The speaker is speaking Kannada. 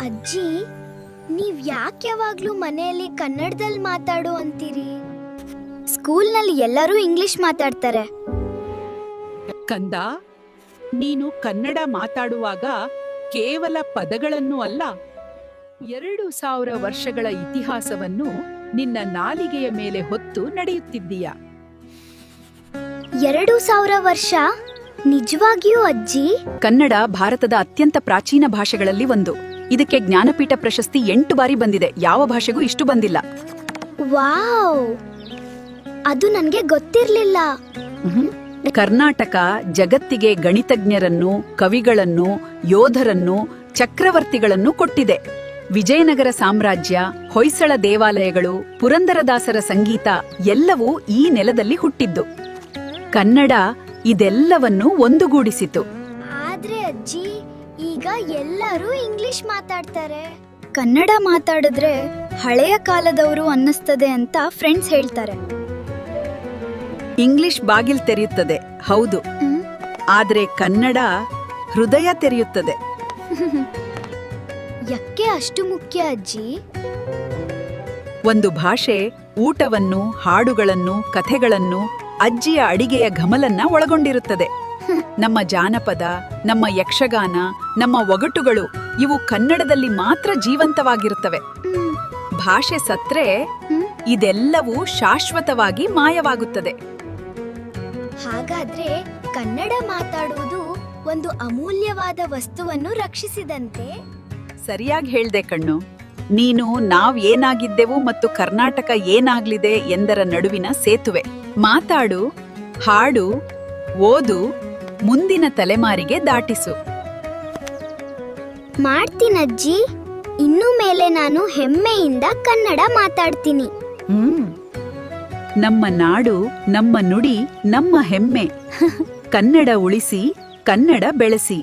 ಅಜ್ಜಿ, ನೀವ್ ಯಾಕೆ ಯಾವಾಗ್ಲೂ ಮನೆಯಲ್ಲಿ ಕನ್ನಡದಲ್ಲಿ ಮಾತಾಡು ಅಂತೀರಿ? ಸ್ಕೂಲ್ನಲ್ಲಿ ಎಲ್ಲರೂ ಇಂಗ್ಲಿಷ್ ಮಾತಾಡ್ತಾರೆ. ಕಂದ, ನೀನು ಕನ್ನಡ ಮಾತಾಡುವಾಗ ಕೇವಲ ಪದಗಳನ್ನು ಅಲ್ಲ, 2000 ವರ್ಷಗಳ ಇತಿಹಾಸವನ್ನು ನಿನ್ನ ನಾಲಿಗೆಯ ಮೇಲೆ ಹೊತ್ತು ನಡೆಯುತ್ತಿದ್ದೀಯ. 2000 ವರ್ಷ? ನಿಜವಾಗಿಯೂ ಅಜ್ಜಿ? ಕನ್ನಡ ಭಾರತದ ಅತ್ಯಂತ ಪ್ರಾಚೀನ ಭಾಷೆಗಳಲ್ಲಿ ಒಂದು. ಇದಕ್ಕೆ ಜ್ಞಾನಪೀಠ ಪ್ರಶಸ್ತಿ 8 ಬಾರಿ ಬಂದಿದೆ. ಯಾವ ಭಾಷೆಗೂ ಇಷ್ಟು ಬಂದಿಲ್ಲ. ವಾವ್, ಅದು ನನ್ಗೆ ಗೊತ್ತಿರ್ಲಿಲ್ಲ. ಕರ್ನಾಟಕ ಜಗತ್ತಿಗೆ ಗಣಿತಜ್ಞರನ್ನು, ಕವಿಗಳನ್ನು, ಯೋಧರನ್ನು, ಚಕ್ರವರ್ತಿಗಳನ್ನು ಕೊಟ್ಟಿದೆ. ವಿಜಯನಗರ ಸಾಮ್ರಾಜ್ಯ, ಹೊಯ್ಸಳ ದೇವಾಲಯಗಳು, ಪುರಂದರದಾಸರ ಸಂಗೀತ ಎಲ್ಲವೂ ಈ ನೆಲದಲ್ಲಿ ಹುಟ್ಟಿದ್ದು. ಕನ್ನಡ ಇದೆಲ್ಲವನ್ನೂ ಒಂದುಗೂಡಿಸಿತು. ಆದ್ರೆ ಅಜ್ಜಿ, ಈಗ ಎಲ್ಲರೂ ಇಂಗ್ಲಿಷ್ ಮಾತಾಡ್ತಾರೆ. ಕನ್ನಡ ಮಾತಾಡಿದ್ರೆ ಹಳೆಯ ಕಾಲದವರು ಅನ್ನಿಸ್ತದೆ ಅಂತ ಫ್ರೆಂಡ್ಸ್ ಹೇಳ್ತಾರೆ. ಇಂಗ್ಲಿಷ್ ಬಾಗಿಲ್ ತೆರೆಯುತ್ತದೆ, ಹೌದು. ಆದ್ರೆ ಕನ್ನಡ ಹೃದಯ ತೆರೆಯುತ್ತದೆ. ಯಾಕೆ ಅಷ್ಟು ಮುಖ್ಯ ಅಜ್ಜಿ? ಒಂದು ಭಾಷೆ ಊಟವನ್ನು, ಹಾಡುಗಳನ್ನು, ಕಥೆಗಳನ್ನು, ಅಜ್ಜಿಯ ಅಡಿಗೆಯ ಘಮಲನ್ನ ಒಳಗೊಂಡಿರುತ್ತದೆ. ನಮ್ಮ ಜಾನಪದ, ನಮ್ಮ ಯಕ್ಷಗಾನ, ನಮ್ಮ ಒಗಟುಗಳು ಇವು ಕನ್ನಡದಲ್ಲಿ ಮಾತ್ರ ಜೀವಂತವಾಗಿರುತ್ತವೆ. ಭಾಷೆ ಸತ್ರೆ ಇದೆಲ್ಲವೂ ಶಾಶ್ವತವಾಗಿ ಮಾಯವಾಗುತ್ತದೆ. ಹಾಗಾದ್ರೆ ಕನ್ನಡ ಮಾತಾಡುವುದು ಒಂದು ಅಮೂಲ್ಯವಾದ ವಸ್ತುವನ್ನು ರಕ್ಷಿಸಿದಂತೆ. ಸರಿಯಾಗಿ ಹೇಳ್ದೆ ಕಣ್ಣು. ನೀನು ನಾವ್ ಏನಾಗಿದ್ದೆವು ಮತ್ತು ಕರ್ನಾಟಕ ಏನಾಗ್ಲಿದೆ ಎಂದರ ನಡುವಿನ ಸೇತುವೆ. ಮಾತಾಡು, ಹಾಡು, ಓದು, ಮುಂದಿನ ತಲೆಮಾರಿಗೆ ದಾಟಿಸು. ಮಾಡ್ತೀನಜ್ಜಿ. ಇನ್ನು ಮೇಲೆ ನಾನು ಹೆಮ್ಮೆಯಿಂದ ಕನ್ನಡ ಮಾತಾಡ್ತೀನಿ. ನಮ್ಮ ನಾಡು, ನಮ್ಮ ನುಡಿ, ನಮ್ಮ ಹೆಮ್ಮೆ. ಕನ್ನಡ ಉಳಿಸಿ, ಕನ್ನಡ ಬೆಳೆಸಿ.